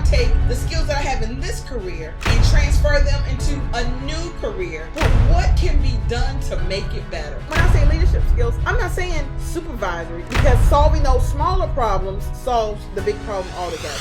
take the skills that I have in this career and transfer them into a new career? But what can be done to make it better? When I say leadership skills, I'm not saying supervisory, because solving those smaller problems solves the big problem altogether.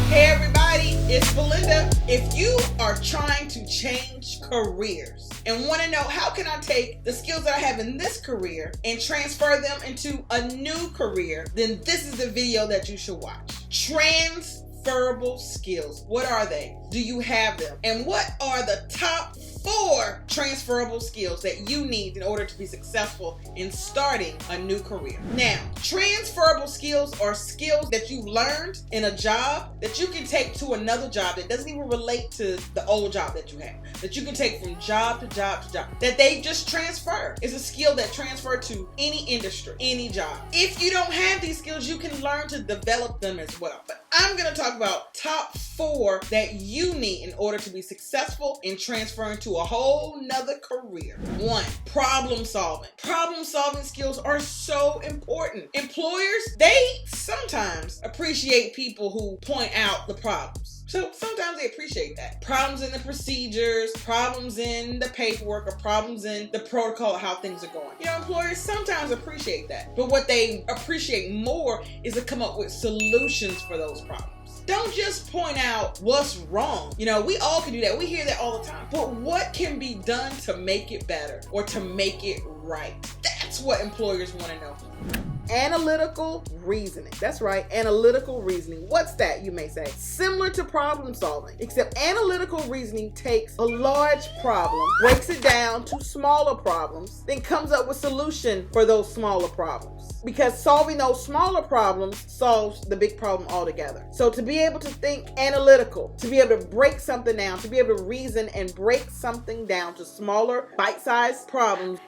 Hey everybody, it's Belinda. If you are trying to change careers and want to know how can I take the skills that I have in this career and transfer them into a new career, then this is the video that you should watch. Transferable skills. What are they? Do you have them? And what are the top 4 transferable skills that you need in order to be successful in starting a new career? Now, transferable skills are skills that you learned in a job that you can take to another job that doesn't even relate to the old job that you have, that you can take from job to job to job, that they just transfer. It's a skill that transfers to any industry, any job. If you don't have these skills, you can learn to develop them as well. But I'm going to talk about top 4 that you need in order to be successful in transferring to a whole nother career. 1, problem solving. Problem solving skills are so important. Employers, they sometimes appreciate people who point out the problems. So sometimes they appreciate that. Problems in the procedures, problems in the paperwork, or problems in the protocol of how things are going. You know, employers sometimes appreciate that. But what they appreciate more is to come up with solutions for those problems. Don't just point out what's wrong. You know, we all can do that. We hear that all the time. But what can be done to make it better or to make it right? That's what employers want to know. Analytical reasoning. That's right, analytical reasoning. What's that, you may say? Similar to problem solving, except analytical reasoning takes a large problem, breaks it down to smaller problems, then comes up with solution for those smaller problems. Because solving those smaller problems solves the big problem altogether. So to be able to think analytical, to be able to break something down, to be able to reason and break something down to smaller, bite-sized problems,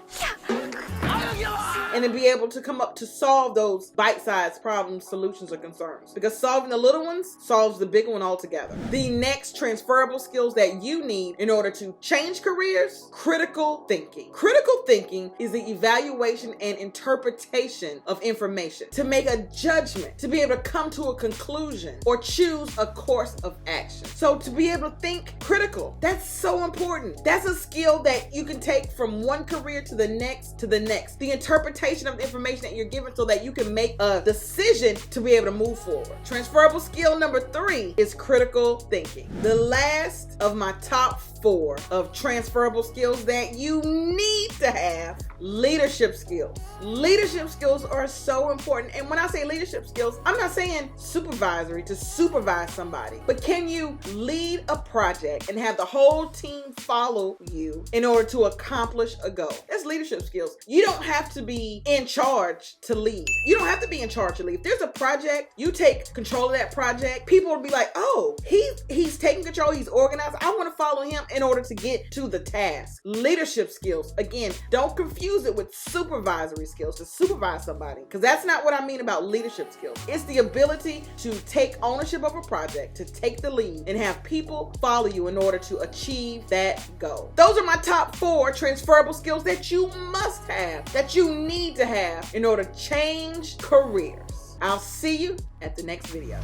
and to be able to come up to solve those bite-sized problems, solutions, or concerns. Because solving the little ones solves the big one altogether. The next transferable skills that you need in order to change careers: critical thinking. Critical thinking is the evaluation and interpretation of information, to make a judgment, to be able to come to a conclusion, or choose a course of action. So to be able to think critical, that's so important. That's a skill that you can take from one career to the next to the next. The interpretation of the information that you're given so that you can make a decision to be able to move forward. Transferable skill number 3 is critical thinking. The last of my top 4 of transferable skills that you need to have: leadership skills. Leadership skills are so important. And when I say leadership skills, I'm not saying supervisory, to supervise somebody, but can you lead a project and have the whole team follow you in order to accomplish a goal? That's leadership skills. You don't have to be in charge to lead. You don't have to be in charge to lead. If there's a project, you take control of that project, people will be like, oh, he's taking control, he's organized, I want to follow him in order to get to the task. Leadership skills, again, don't confuse it with supervisory skills, to supervise somebody, because that's not what I mean about leadership skills. It's the ability to take ownership of a project, to take the lead, and have people follow you in order to achieve that goal. Those are my top 4 transferable skills that you must have, that you need to have in order to change careers. I'll see you at the next video.